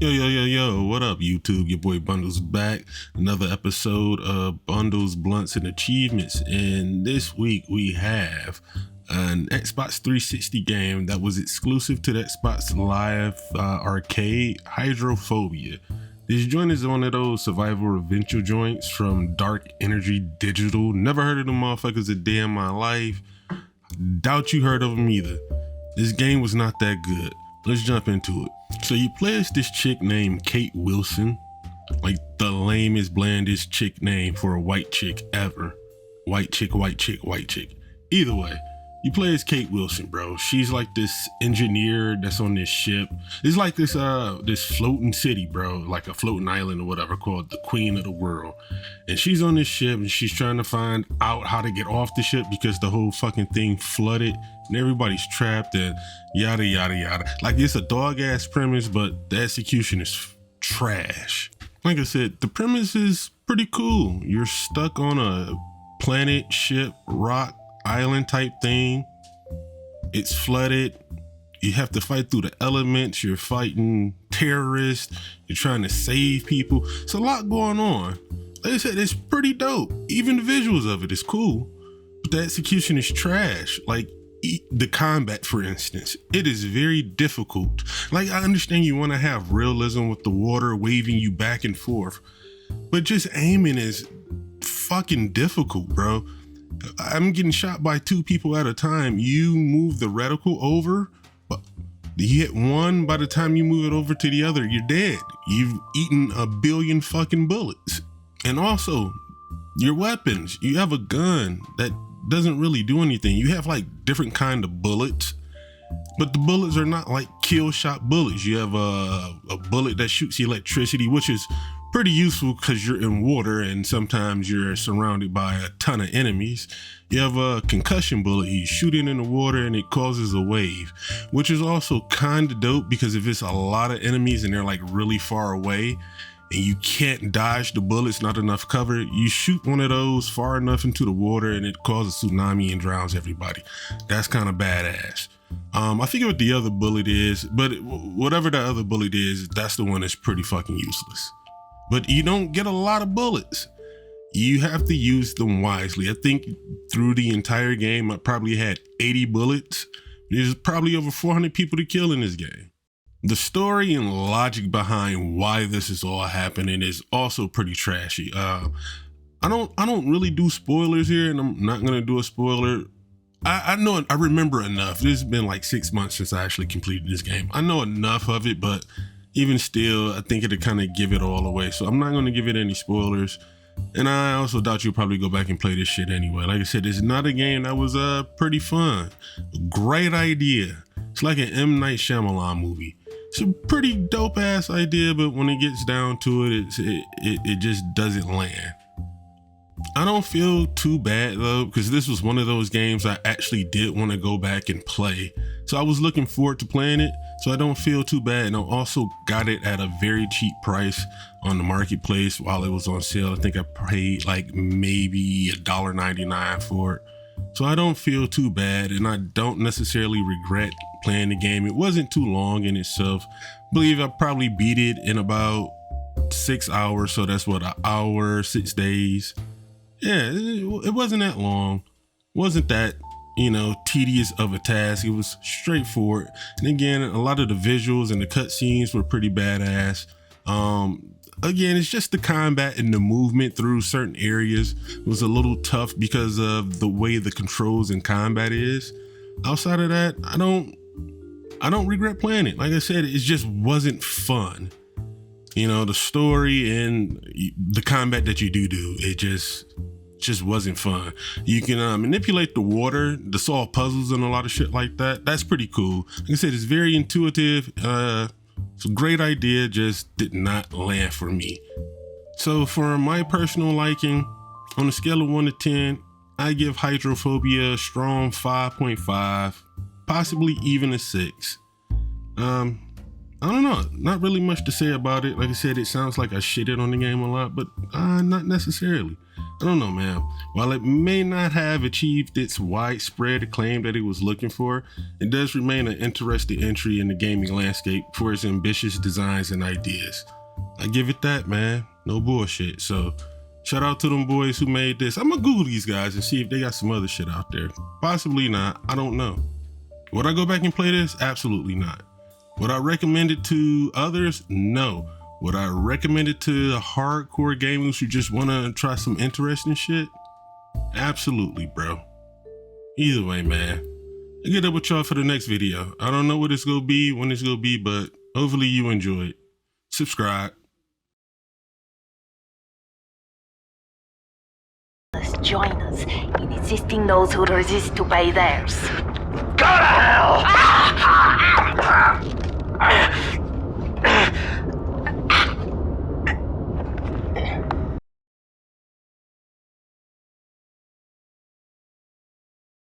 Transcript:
Yo, what up, YouTube? Your boy Bundles back. Another episode of Bundles, Blunts, and Achievements. And this week we have an Xbox 360 game that was exclusive to the Xbox Live Arcade, Hydrophobia. This joint is one of those survival adventure joints from Dark Energy Digital. Never heard of them motherfuckers a day in my life. Doubt you heard of them either. This game was not that good. Let's jump into it. So you play as this chick named Kate Wilson, like the lamest, blandest chick name for a white chick ever. White chick. Either way, you play as Kate Wilson, bro. She's like this engineer that's on this ship. It's like this floating city, bro, like a floating island or whatever, called the Queen of the World. And she's on this ship and she's trying to find out how to get off the ship because the whole fucking thing flooded and everybody's trapped and yada yada yada. Like, it's a dog ass premise, but the execution is trash. Like I said, the premise is pretty cool. You're stuck on a planet, ship, rock, island type thing. It's flooded. You have to fight through the elements. You're fighting terrorists. You're trying to save people. It's a lot going on. Like I said, it's pretty dope. Even the visuals of it is cool, but the execution is trash. Like the combat, for instance, it is very difficult. Like, I understand you want to have realism with the water waving you back and forth, but just aiming is fucking difficult, bro. I'm getting shot by two people at a time. You move the reticle over, but you hit one, by the time you move it over to the other, you're dead. You've eaten a billion fucking bullets. And also, your weapons. You have a gun that doesn't really do anything. You have like different kind of bullets, but the bullets are not like kill shot bullets. You have a bullet that shoots electricity, which is pretty useful because you're in water and sometimes you're surrounded by a ton of enemies. You have a concussion bullet. You shoot it in the water and it causes a wave, which is also kind of dope because if it's a lot of enemies and they're like really far away and you can't dodge the bullets, not enough cover, you shoot one of those far enough into the water and it causes a tsunami and drowns everybody. That's kind of badass. I forget what the other bullet is, but whatever the other bullet is, that's the one that's pretty fucking useless. But you don't get a lot of bullets. You have to use them wisely. I think through the entire game, I probably had 80 bullets. There's probably over 400 people to kill in this game. The story and logic behind why this is all happening is also pretty trashy. I don't really do spoilers here, and I'm not gonna do a spoiler. I remember enough. It's been like 6 months since I actually completed this game. I know enough of it, but even still, I think it'll kind of give it all away. So I'm not going to give it any spoilers. And I also doubt you'll probably go back and play this shit anyway. Like I said, it's not a game that was pretty fun. Great idea. It's like an M. Night Shyamalan movie. It's a pretty dope ass idea, but when it gets down to it, it just doesn't land. I don't feel too bad though, because this was one of those games I actually did want to go back and play. So I was looking forward to playing it, so I don't feel too bad. And I also got it at a very cheap price on the marketplace while it was on sale. I think I paid like maybe $1.99 for it. So I don't feel too bad, and I don't necessarily regret playing the game. It wasn't too long in itself. I believe I probably beat it in about 6 hours. So that's what, an hour, 6 days. Yeah, it wasn't that long. Wasn't that, tedious of a task. It was straightforward. And again, a lot of the visuals and the cutscenes were pretty badass. Again, it's just the combat and the movement through certain areas was a little tough because of the way the controls and combat is. Outside of that, I don't regret playing it. Like I said, it just wasn't fun. The story and the combat that you do, it just wasn't fun. You can manipulate the water to solve puzzles and a lot of shit like that. That's pretty cool. Like I said, it's very intuitive. It's a great idea, just did not land for me. So for my personal liking, on a scale of 1 to 10, I give Hydrophobia a strong 5.5, possibly even a 6. I don't know, not really much to say about it. Like I said, it sounds like I shitted on the game a lot, but not necessarily. I don't know, man. While it may not have achieved its widespread acclaim that it was looking for, it does remain an interesting entry in the gaming landscape for its ambitious designs and ideas. I give it that, man. No bullshit. So, shout out to them boys who made this. I'm gonna Google these guys and see if they got some other shit out there. Possibly not. I don't know. Would I go back and play this? Absolutely not. Would I recommend it to others? No. Would I recommend it to hardcore gamers who just want to try some interesting shit? Absolutely, bro. Either way, man. I'll get up with y'all for the next video. I don't know what it's gonna be, when it's gonna be, but hopefully you enjoy it. Subscribe. Join us in assisting those who resist to pay theirs.